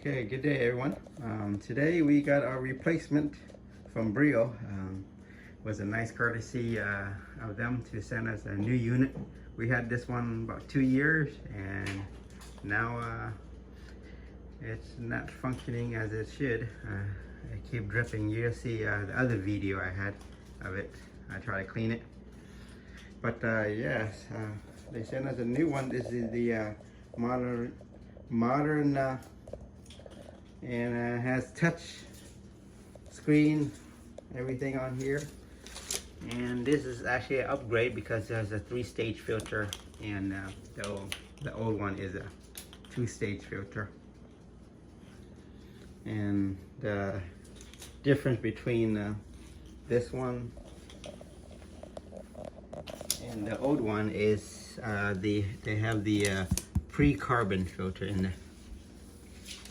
Okay, good day everyone. Today we got our replacement from Brio. Was a nice courtesy of them to send us a new unit. We had this one about 2 years and now it's not functioning as it should. I keep dripping. You'll see the other video I had of it. I try to clean it. But yes, they sent us a new one. This is the Moderna and has touch screen, everything on here. And this is actually an upgrade because it has a 3-stage filter, and the old one is a 2-stage filter. And the difference between this one and the old one is they have the pre-carbon filter in there.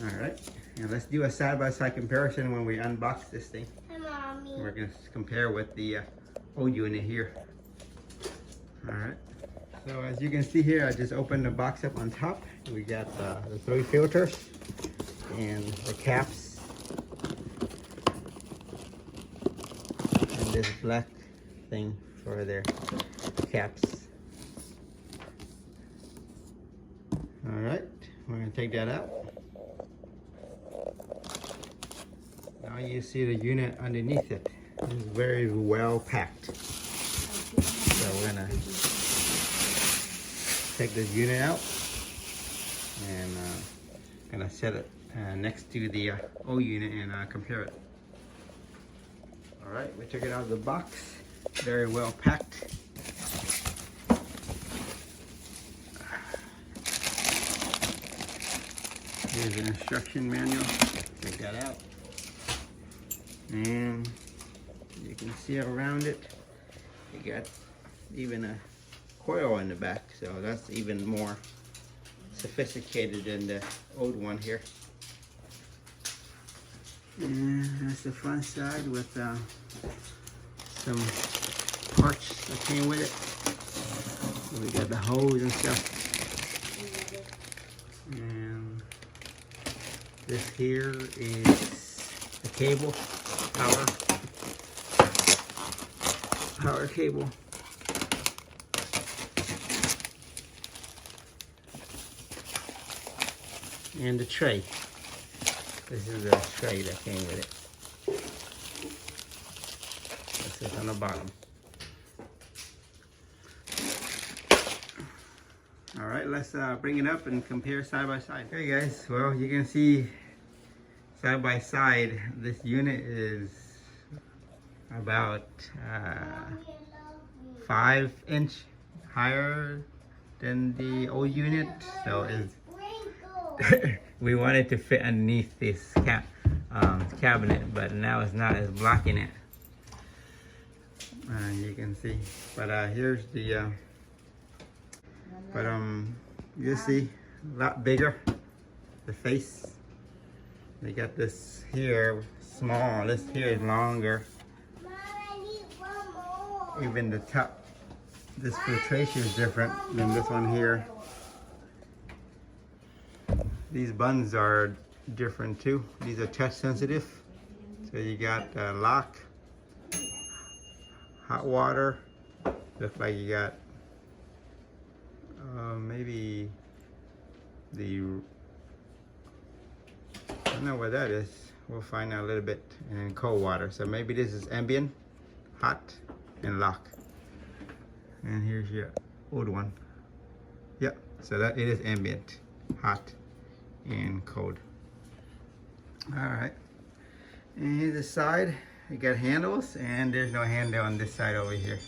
All right, and let's do a side-by-side comparison when we unbox this thing. Hi, Mommy. We're gonna compare with the old unit here. All right, so as you can see here, I just opened the box up on top. We got the 3 filters and the caps and this black thing for their caps. All right, we're gonna take that out. Now you see the unit underneath it. It's very well packed. So we're gonna take this unit out and gonna set it next to the old unit and compare it. All right, we took it out of the box. Very well packed. Here's an instruction manual. Take that out. And you can see around it, you got even a coil in the back, so that's even more sophisticated than the old one here. And that's the front side with some parts that came with it. So we got the hose and stuff. And this here is the cable. Power cable. And the tray. This is the tray that came with it. This is on the bottom. All right, let's bring it up and compare side by side. Okay guys, well, you can see side by side, this unit is about 5" higher than the old unit, so it's we wanted to fit underneath this cabinet, but now it's not, it's blocking it. You can see, but here's the you see a lot bigger the face. They got this here small, this here is longer. Even the top, this filtration is different than this one here. These buttons are different too. These are touch sensitive. So you got lock, hot water. Looks like you got maybe the, I don't know what that is. We'll find out a little bit. And then cold water. So maybe this is ambient, hot, and lock. And here's your old one. Yep, so that it is ambient, hot, and cold. All right, and here's the side. You got handles, and there's no handle on this side over here.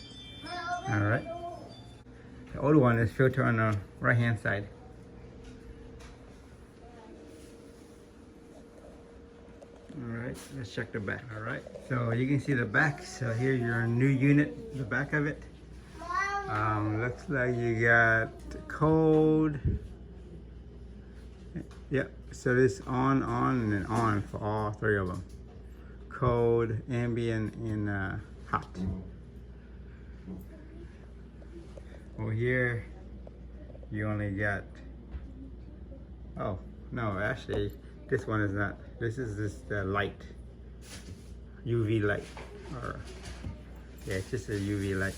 All right, the old one is filter on the right hand side. All right, let's check the back. All right, so you can see the back. So here's your new unit, the back of it. Looks like you got cold. Yep, so this on, and then on for all 3 of them. Cold, ambient, and hot. Over here, you only got, oh, no, actually, This one is not. This is just the light, UV light, or yeah, it's just a UV light.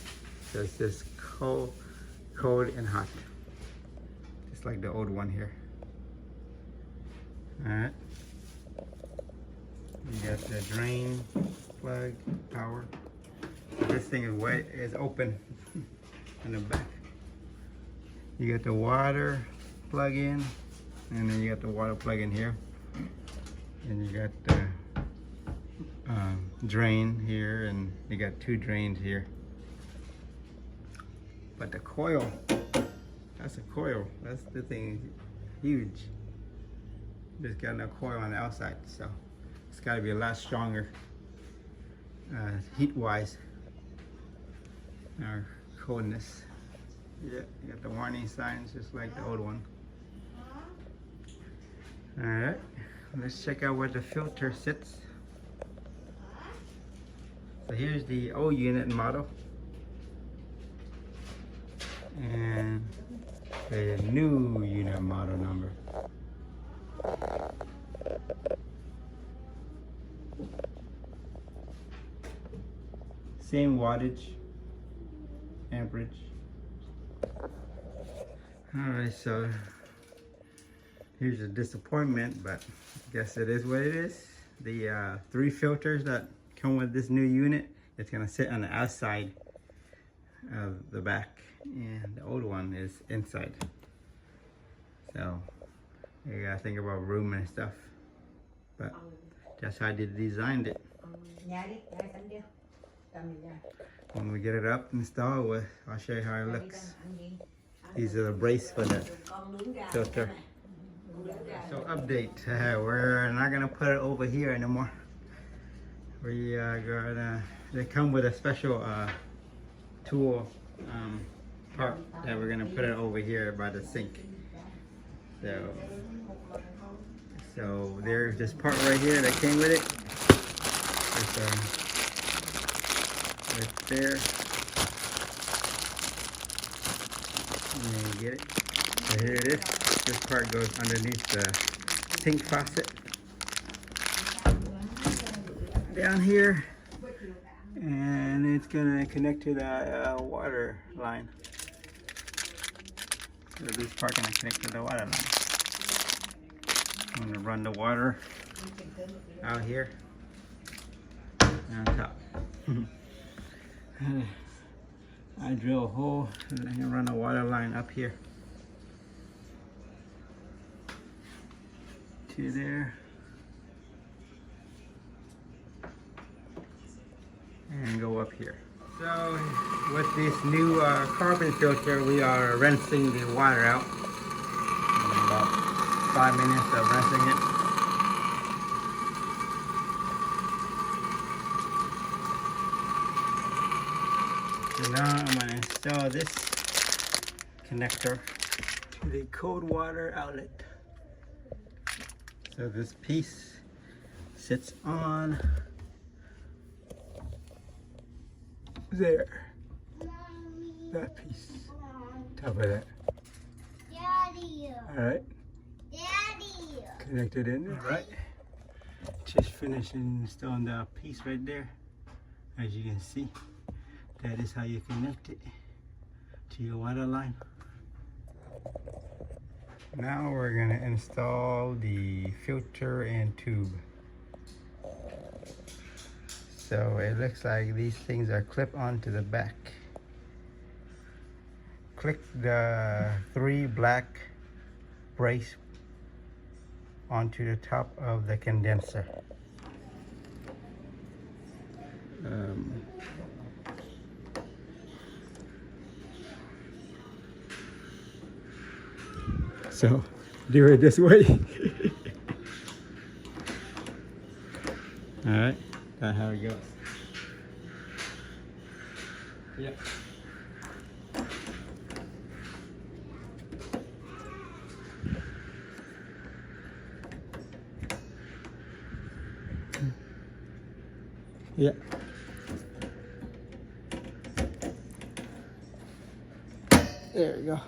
So it's just cold and hot, just like the old one here. All right. You got the drain plug, power. This thing is wet, is open in the back. You got the water plug in, and then you got the water plug in here. And you got the drain here, and you got 2 drains here. But the coil, that's a coil. That's the thing, huge. Just got no coil on the outside, so it's got to be a lot stronger heat-wise or coldness. Yeah, you got the warning signs just like the old one. All right, let's check out where the filter sits. So here's the old unit model and the new unit model number. Same wattage, amperage. Alright, so here's a disappointment, but I guess it is what it is. The 3 filters that come with this new unit, it's gonna sit on the outside of the back, and the old one is inside. So you gotta think about room and stuff, but that's how they designed it. When we get it up installed, I'll show you how it looks. These are the brace for the filter. So update, we're not gonna put it over here anymore. We are they come with a special tool part that we're gonna put it over here by the sink. So there's this part right here that came with it. It's right there. And then you get it. So here it is. This part goes underneath the sink faucet. Down here. And it's gonna connect to the water line. So this part gonna connect to the water line. I'm gonna run the water out here and on top. I drill a hole and I can run a water line up here to there and go up here. So with this new carbon filter, we are rinsing the water out. In about 5 minutes of rinsing it. So now I'm going to install this connector to the cold water outlet. So this piece sits on there. That piece. Top of that. Daddy. Alright. Daddy. Connected in there, right? Just finishing installing the piece right there. As you can see, that is how you connect it to your water line. Now we're going to install the filter and tube. So it looks like these things are clipped onto the back. Click the 3 black brace onto the top of the condenser. So do it this way. All right, that's how it goes. Yep. Yeah. There we go.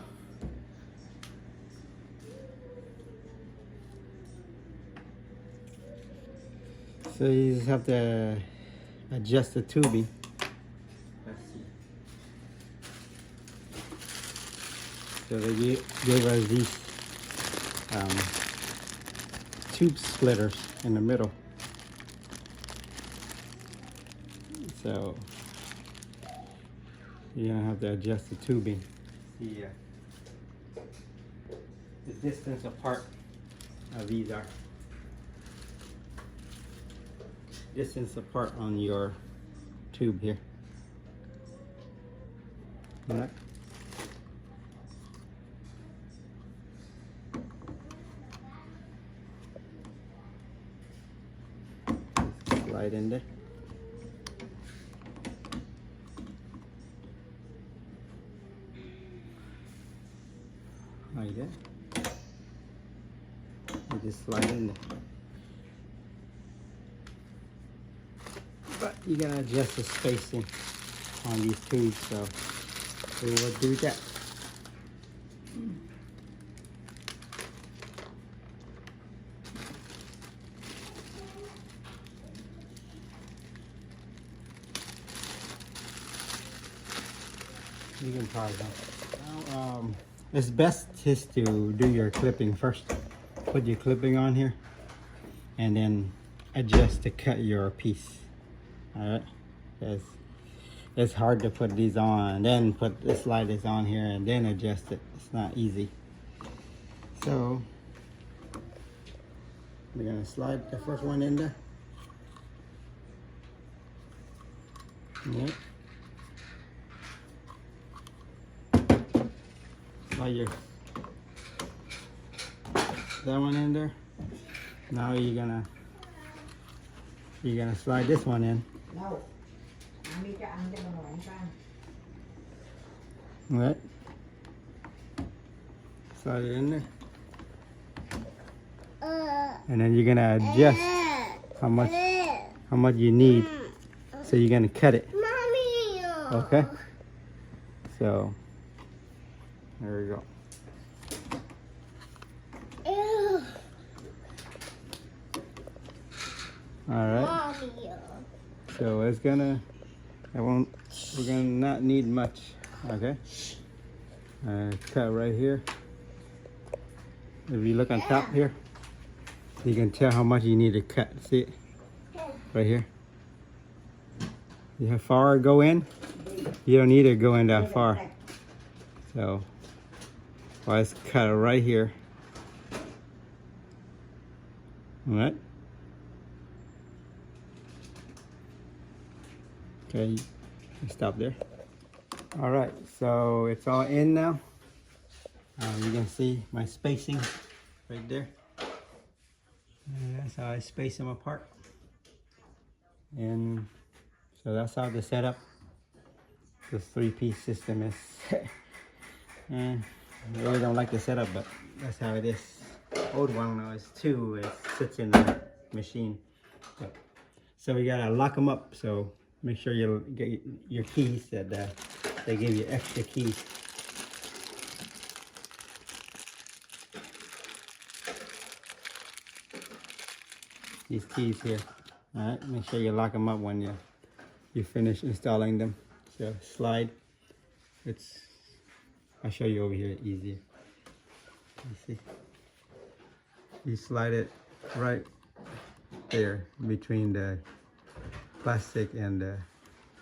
So you just have to adjust the tubing. Let's see. So they gave us these tube splitters in the middle. So you're gonna have to adjust the tubing. See the distance apart of these are. Distance apart on your tube here. All right. Slide in there. Like that. You just slide in there. But you gotta adjust the spacing on these tubes, so we will do that. You can try that. Now, it's best just to do your clipping first. Put your clipping on here, and then adjust to cut your piece. All right, because it's hard to put these on, then put the sliders on here, and then adjust it. It's not easy. So we're gonna slide the first one in there. Yep. Slide that one in there. Now you're gonna slide this one in. Đâu. Ăn đi cho ăn cho bà ngoại cho ăn. Right. Slide it in there. And then you're gonna adjust how much you need. So you're gonna cut it. Mommy. Okay. So there we go. Ew. All right. Mommy. So it's gonna, we're gonna not need much. Okay. Cut right here. If you look on top here, you can tell how much you need to cut. See it? Right here. You have far go in? You don't need to go in that far. So, let's cut it right here. All right. Okay, stop there. All right, so it's all in now. You can see my spacing right there. And that's how I space them apart. And so that's how the setup, this three-piece system is. And I really don't like the setup, but that's how it is. Old one was two, it sits in the machine. So we gotta lock them up, so make sure you get your keys, that they give you extra keys. These keys here. All right, make sure you lock them up when you finish installing them. So slide. I'll show you over here easier. You see, you slide it right there between the plastic and the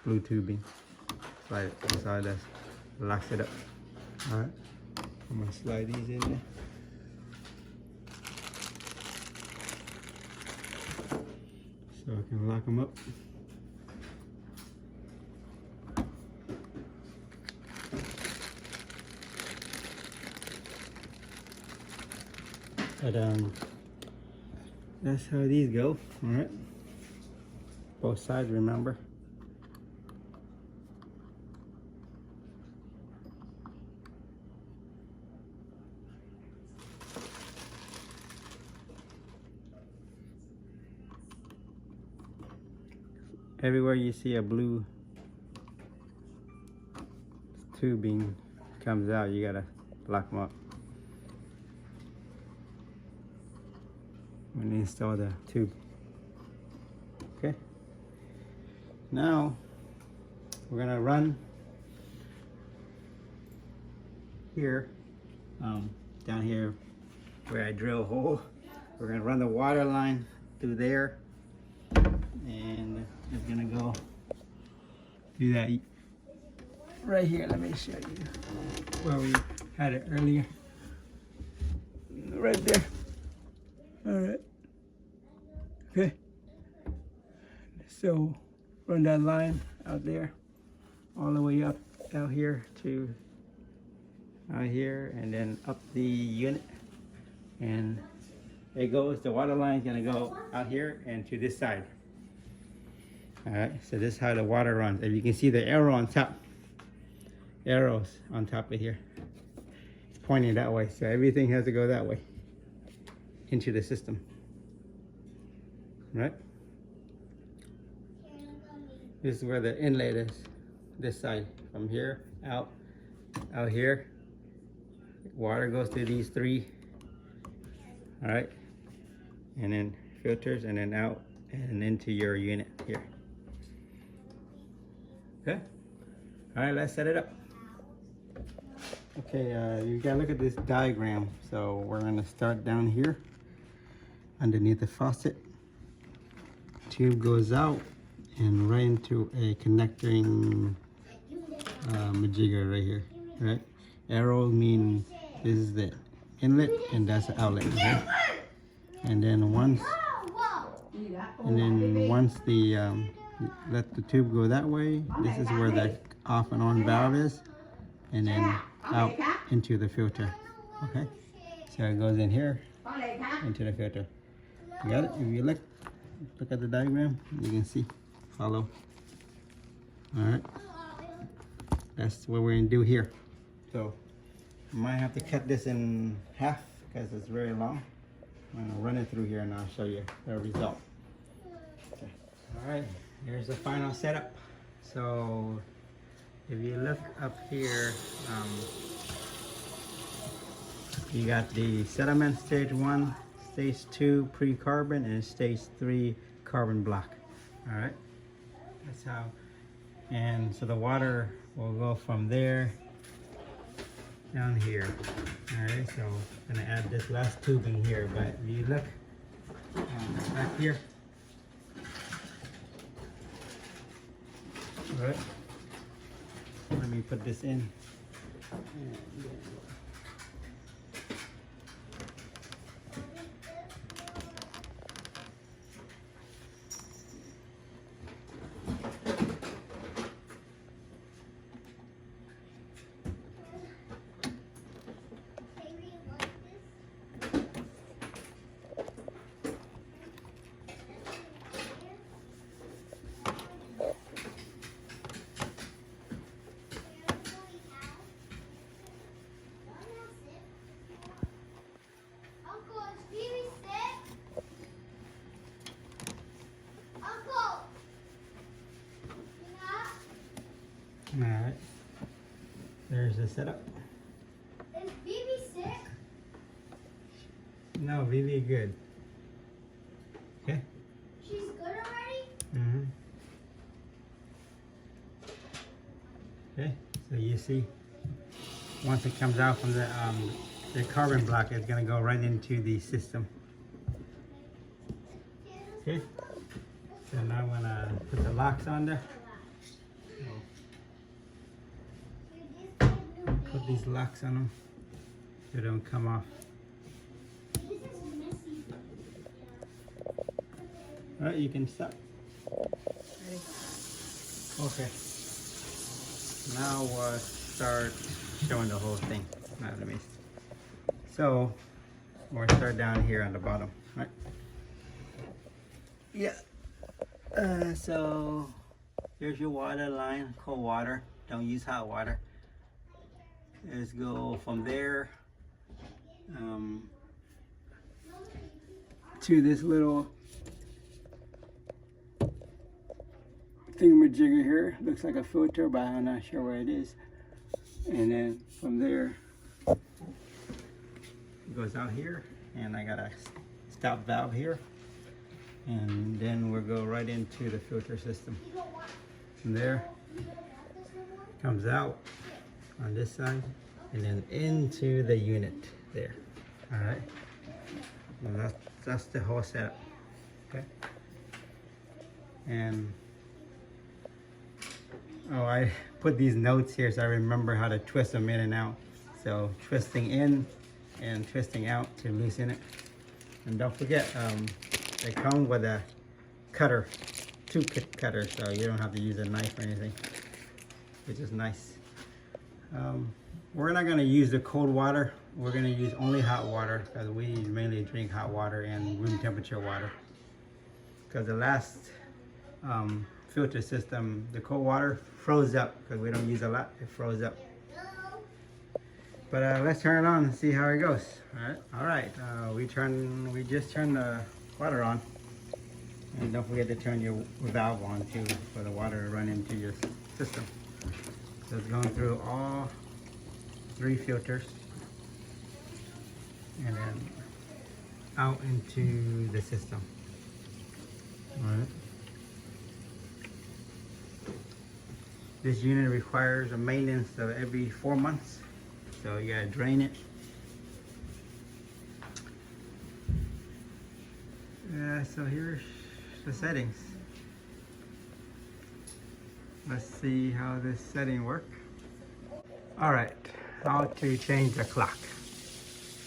blue tubing. Slide it inside, that locks it up. All right, I'm gonna slide these in there. So I can lock them up. But that's how these go. All right, both sides, remember. Everywhere you see a blue tubing comes out, you gotta lock them up when you install the tube. Okay. Now we're gonna run here, down here where I drill a hole. We're gonna run the water line through there, and it's gonna go do that right here. Let me show you where we had it earlier. Right there. All right. Okay. So run that line out there, all the way up out here to out here, and then up the unit, and it goes. The water line is gonna go out here and to this side. All right. So this is how the water runs. If you can see the arrow on top, arrows on top of here. It's pointing that way, so everything has to go that way into the system. Right? This is where the inlet is. This side, from here out here. Water goes to these three. All right, and then filters, and then out and into your unit here. Okay. All right, let's set it up. Okay, you gotta look at this diagram. So we're gonna start down here underneath the faucet. Tube goes out and right into a connecting majigger right here, right? Arrows mean this is the inlet and that's the outlet, okay? And then once the let the tube go that way, this is where the off and on valve is, and then out into the filter. Okay, so it goes in here into the filter. You got it? If you look at the diagram, you can see, follow. All right, that's what we're gonna do here. So I might have to cut this in half because it's very long. I'm gonna run it through here and I'll show you the result. Okay. All right, here's the final setup. So if you look up here, you got the sediment stage 1, stage 2 pre-carbon, and stage 3 carbon block. All right, that's how. And so the water will go from there down here. All right, so I'm gonna add this last tubing here, but if you look back here, all right, let me put this in. All right, there's the setup. Is Bibi sick? No, Vivi good. Okay. She's good already? Mm-hmm. Okay, so you see, once it comes out from the carbon block, it's gonna go right into the system. Okay, so now I'm gonna put the locks on there. Put these locks on them so they don't come off. This is messy. All right, you can stop. Okay. Now we'll start showing the whole thing. Now let me. So we'll start down here on the bottom, right? Yeah. So here's your water line, cold water. Don't use hot water. Let's go from there to this little thingamajigger here. Looks like a filter, but I'm not sure where it is. And then from there, it goes out here, and I got a stop valve here. And then we'll go right into the filter system. From there, comes out on this side and then into the unit there. All right. Well, that's the whole setup. Okay. And oh, I put these notes here so I remember how to twist them in and out. So twisting in and twisting out to loosen it. And don't forget, they come with a cutter, toothpick cutter, so you don't have to use a knife or anything, which is nice. We're not going to use the cold water. We're going to use only hot water because we mainly drink hot water and room temperature water. Because the last filter system, the cold water froze up because we don't use a lot. It froze up. But let's turn it on and see how it goes. All right. We just turned the water on, and don't forget to turn your valve on too for the water to run into your system. So it's going through all 3 filters and then out into the system. All right. This unit requires a maintenance of every 4 months, so you gotta drain it. Yeah, so here's the settings. Let's see how this setting works. All right, how to change the clock.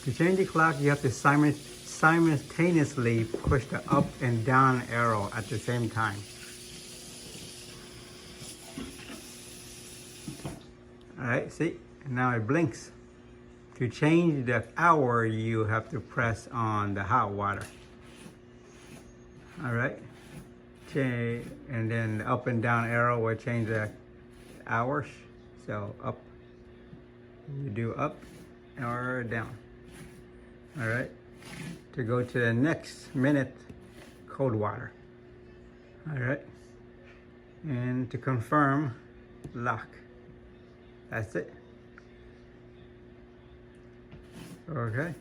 To change the clock, you have to simultaneously push the up and down arrow at the same time. All right, see, now it blinks. To change the hour, you have to press on the hot water. All right, and then the up and down arrow will change the hours. So up, you do up or down. All right, to go to the next minute, cold water. All right, and to confirm, lock. That's it. Okay.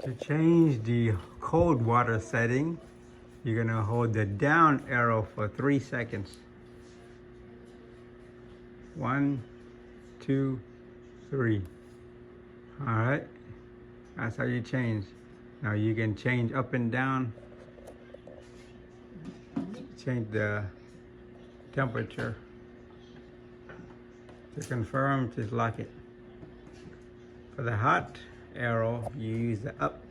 To change the cold water setting, you're gonna hold the down arrow for 3 seconds. 1, 2, 3. All right, that's how you change. Now you can change up and down, change the temperature. To confirm, just lock it. For the hot arrow, you use the up,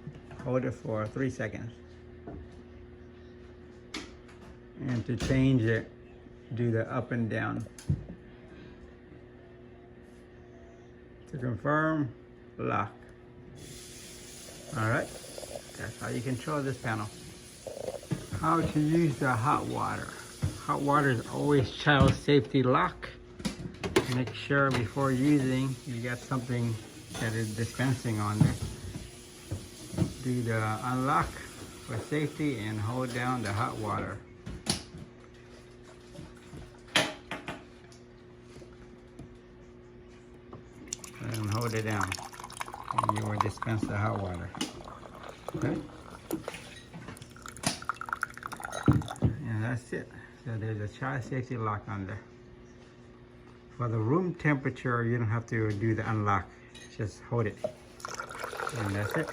hold it for 3 seconds. And to change it, do the up and down. To confirm, lock. All right, that's how you control this panel. How to use the hot water. Hot water is always child safety lock. Make sure before using, you got something that is dispensing on there. Do the unlock for safety and hold down the hot water. And hold it down, and you will dispense the hot water. Okay? And that's it. So there's a child safety lock on there. For the room temperature, you don't have to do the unlock. Just hold it. And that's it.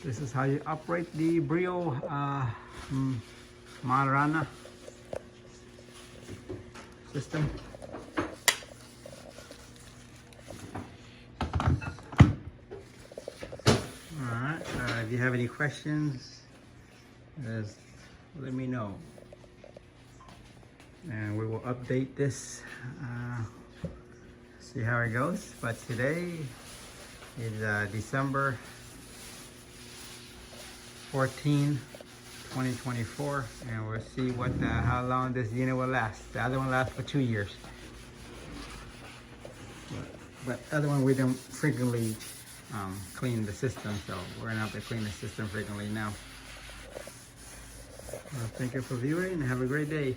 This is how you operate the Brio Moderna system. Alright, if you have any questions, just let me know. And we will update this, see how it goes. But today is December 14, 2024, and we'll see how long this unit will last. The other one lasts for 2 years. But the other one we don't frequently clean the system, so we're gonna have to clean the system frequently now. Well, thank you for viewing and have a great day.